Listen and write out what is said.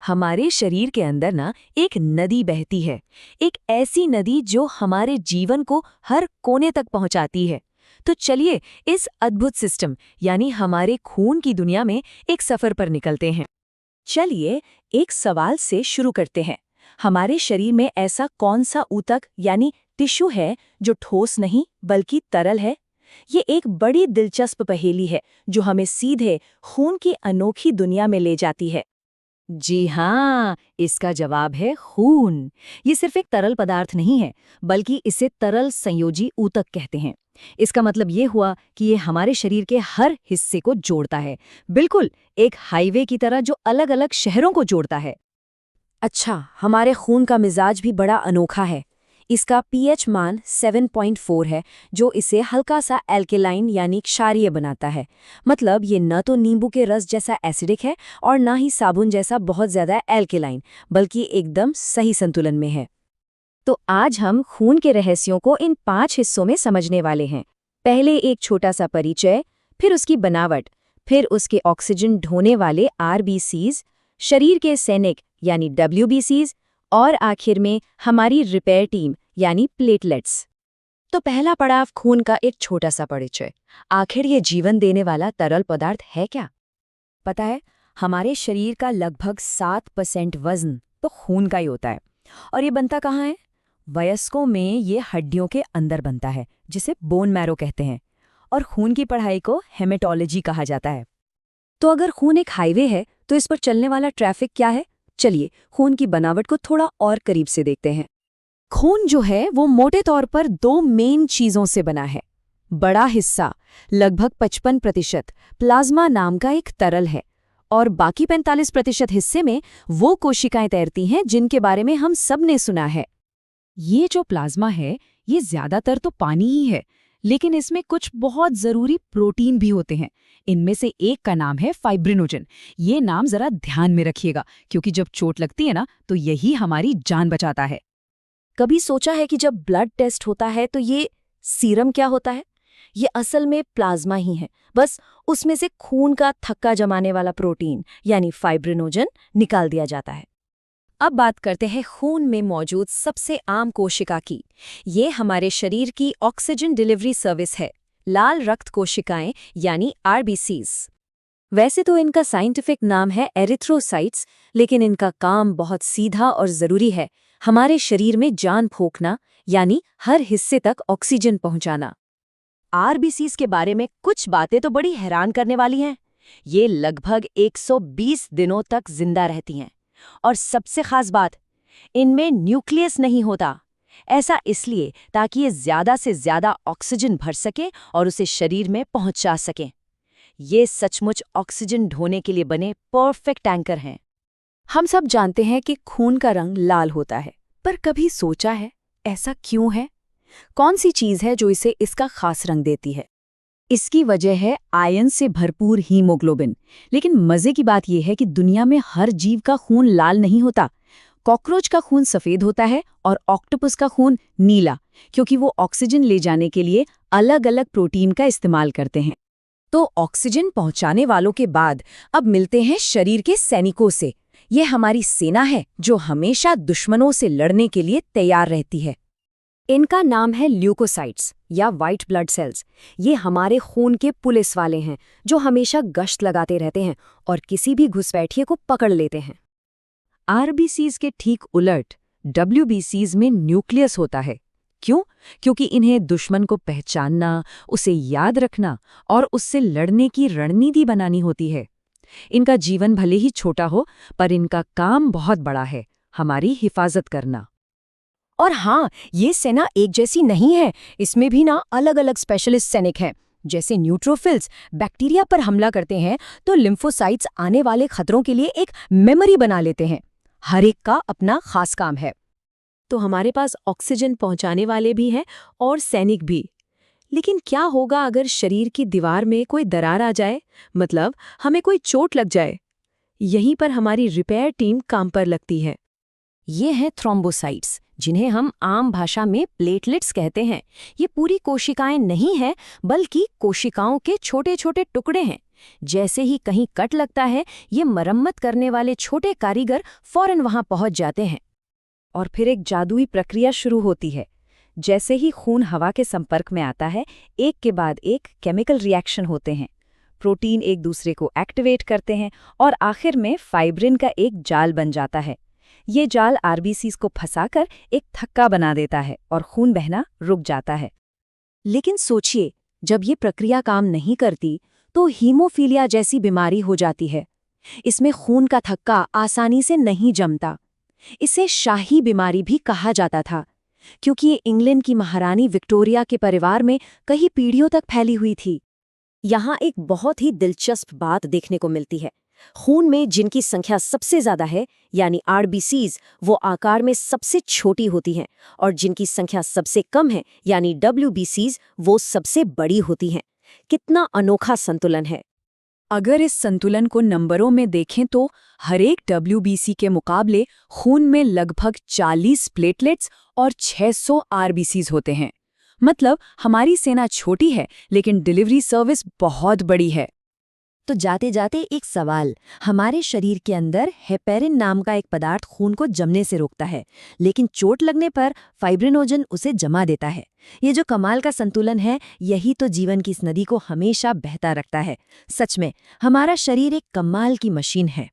हमारे शरीर के अंदर ना एक नदी बहती है, एक ऐसी नदी जो हमारे जीवन को हर कोने तक पहुंचाती है। तो चलिए इस अद्भुत सिस्टम यानी हमारे खून की दुनिया में एक सफर पर निकलते हैं। चलिए एक सवाल से शुरू करते हैं। हमारे शरीर में ऐसा कौन सा ऊतक यानी टिश्यू है जो ठोस नहीं बल्कि तरल है? ये एक बड़ी दिलचस्प पहेली है जो हमें सीधे खून की अनोखी दुनिया में ले जाती है। जी हाँ, इसका जवाब है खून। ये सिर्फ एक तरल पदार्थ नहीं है, बल्कि इसे तरल संयोजी ऊतक कहते हैं। इसका मतलब ये हुआ कि ये हमारे शरीर के हर हिस्से को जोड़ता है, बिल्कुल एक हाईवे की तरह जो अलग-अलग शहरों को जोड़ता है। अच्छा, हमारे खून का मिजाज भी बड़ा अनोखा है। इसका पीएच मान 7.4 है, जो इसे हल्का सा एल्केलाइन यानी क्षारीय बनाता है। मतलब ये न तो नींबू के रस जैसा एसिडिक है और ना ही साबुन जैसा बहुत ज्यादा एल्केलाइन, बल्कि एकदम सही संतुलन में है। तो आज हम खून के रहस्यों को इन 5 हिस्सों में समझने वाले हैं। पहले एक छोटा सा परिचय, फिर उसकी बनावट, फिर उसके ऑक्सीजन ढोने वाले आरबीसीज, शरीर के सैनिक यानी डब्ल्यूबीसीज, और आखिर में हमारी रिपेयर टीम यानी प्लेटलेट्स। तो पहला पड़ाव खून का एक छोटा सा परिचय। आखिर ये जीवन देने वाला तरल पदार्थ है क्या? पता है, हमारे शरीर का लगभग 7% वजन तो खून का ही होता है। और ये बनता कहाँ है? वयस्कों में ये हड्डियों के अंदर बनता है, जिसे बोन मैरो कहते हैं। और खून की पढ़ाई को हेमेटोलॉजी कहा जाता है। तो अगर खून एक हाईवे है, तो इस पर चलने वाला ट्रैफिक क्या है? चलिए खून की बनावट को थोड़ा और करीब से देखते हैं। खून जो है वो मोटे तौर पर 2 मेन चीजों से बना है। बड़ा हिस्सा लगभग 55% प्लाज्मा नाम का एक तरल है, और बाकी 45% हिस्से में वो कोशिकाएं तैरती हैं जिनके बारे में हम सब ने सुना है। ये जो प्लाज्मा है, ये ज्यादातर तो पानी ही है, लेकिन इसमें कुछ बहुत जरूरी प्रोटीन भी होते हैं। इनमें से एक का नाम है फाइब्रिनोजन। ये नाम जरा ध्यान में रखिएगा, क्योंकि जब चोट लगती है ना, तो यही हमारी जान बचाता है। कभी सोचा है कि जब ब्लड टेस्ट होता है तो ये सीरम क्या होता है? ये असल में प्लाज्मा ही है, बस उसमें से खून का थक्का जमाने वाला प्रोटीन यानी फाइब्रिनोजन निकाल दिया जाता है। अब बात करते हैं खून में मौजूद सबसे आम कोशिका की। ये हमारे शरीर की ऑक्सीजन डिलीवरी सर्विस है, लाल रक्त कोशिकाएं यानी आरबीसीज। वैसे तो इनका साइंटिफिक नाम है एरिथ्रोसाइट्स, लेकिन इनका काम बहुत सीधा और जरूरी है, हमारे शरीर में जान फूंकना यानी हर हिस्से तक ऑक्सीजन पहुंचाना। आरबीसीज के बारे में कुछ बातें तो बड़ी हैरान करने वाली हैं। ये लगभग 120 दिनों तक जिंदा रहती हैं। और सबसे खास बात, इनमें न्यूक्लियस नहीं होता। ऐसा इसलिए ताकि ये ज्यादा से ज्यादा ऑक्सीजन भर सके और उसे शरीर में पहुंचा सके। ये सचमुच ऑक्सीजन ढोने के लिए बने परफेक्ट टैंकर हैं। हम सब जानते हैं कि खून का रंग लाल होता है, पर कभी सोचा है ऐसा क्यों है? कौन सी चीज है जो इसे इसका खास रंग देती है? इसकी वजह है आयरन से भरपूर हीमोग्लोबिन। लेकिन मजे की बात यह है कि दुनिया में हर जीव का खून लाल नहीं होता। कॉकरोच का खून सफेद होता है और ऑक्टोपस का खून नीला, क्योंकि वो ऑक्सीजन ले जाने के लिए अलग-अलग प्रोटीन का इस्तेमाल करते हैं। तो ऑक्सीजन पहुंचाने वालों के बाद अब मिलते हैं शरीर के सैनिकों से। ये हमारी सेना है जो हमेशा दुश्मनों से लड़ने के लिए तैयार रहती है। इनका नाम है ल्यूकोसाइट्स या वाइट ब्लड सेल्स। ये हमारे खून के पुलिस वाले हैं जो हमेशा गश्त लगाते रहते हैं और किसी भी घुसपैठिए को पकड़ लेते हैं। आरबीसीज के ठीक उलट डब्ल्यूबीसीज में न्यूक्लियस होता है। क्यों? क्योंकि इन्हें दुश्मन को पहचानना, उसे याद रखना और उससे लड़ने की रणनीति बनानी होती है। इनका जीवन भले ही छोटा हो, पर इनका काम बहुत बड़ा है, हमारी हिफाजत करना। और हाँ, ये सेना एक जैसी नहीं है। इसमें भी ना अलग-अलग स्पेशलिस्ट सैनिक हैं। जैसे न्यूट्रोफिल्स बैक्टीरिया पर हमला करते हैं, तो लिम्फोसाइट्स आने वाले खतरों के लिए एक मेमोरी बना लेते हैं। हर एक का अपना खास काम है। तो हमारे पास ऑक्सीजन पहुंचाने वाले भी हैं और सैनिक भी। लेकिन क्या होगा अगर शरीर की दीवार में कोई दरार आ जाए, मतलब हमें कोई चोट लग जाए? यहीं पर हमारी रिपेयर टीम काम पर लगती है। ये हैं थ्रोम्बोसाइट्स, जिन्हें हम आम भाषा में प्लेटलेट्स कहते हैं। ये पूरी कोशिकाएं नहीं हैं, बल्कि कोशिकाओं के छोटे छोटे टुकड़े हैं। जैसे ही कहीं कट लगता है, ये मरम्मत करने वाले छोटे कारीगर फौरन वहां पहुंच जाते हैं। और फिर एक जादुई प्रक्रिया शुरू होती है। जैसे ही खून हवा के संपर्क में आता है, एक के बाद एक केमिकल रिएक्शन होते हैं। प्रोटीन एक दूसरे को एक्टिवेट करते हैं और आखिर में फाइब्रिन का एक जाल बन जाता है। ये जाल आरबीसीज को फंसाकर एक थक्का बना देता है और खून बहना रुक जाता है। लेकिन सोचिए, जब ये प्रक्रिया काम नहीं करती तो हीमोफीलिया जैसी बीमारी हो जाती है। इसमें खून का थक्का आसानी से नहीं जमता। इसे शाही बीमारी भी कहा जाता था, क्योंकि ये इंग्लैंड की महारानी विक्टोरिया के परिवार में कई पीढ़ियों तक फैली हुई थी। यहाँ एक बहुत ही दिलचस्प बात देखने को मिलती है। खून में जिनकी संख्या सबसे ज्यादा है, यानी आरबीसीज, वो आकार में सबसे छोटी होती हैं, और जिनकी संख्या सबसे कम है, यानी डब्ल्यूबीसीज, वो सबसे बड़ी होती हैं। कितना अनोखा संतुलन है। अगर इस संतुलन को नंबरों में देखें तो हर एक डब्ल्यूबीसी के मुकाबले खून में लगभग 40 प्लेटलेट्स और 600 आरबीसीज होते हैं। मतलब हमारी सेना छोटी है, लेकिन डिलीवरी सर्विस बहुत बड़ी है। तो जाते जाते एक सवाल, हमारे शरीर के अंदर हेपेरिन नाम का एक पदार्थ खून को जमने से रोकता है, लेकिन चोट लगने पर फाइब्रिनोजन उसे जमा देता है। ये जो कमाल का संतुलन है, यही तो जीवन की इस नदी को हमेशा बहता रखता है। सच में हमारा शरीर एक कमाल की मशीन है।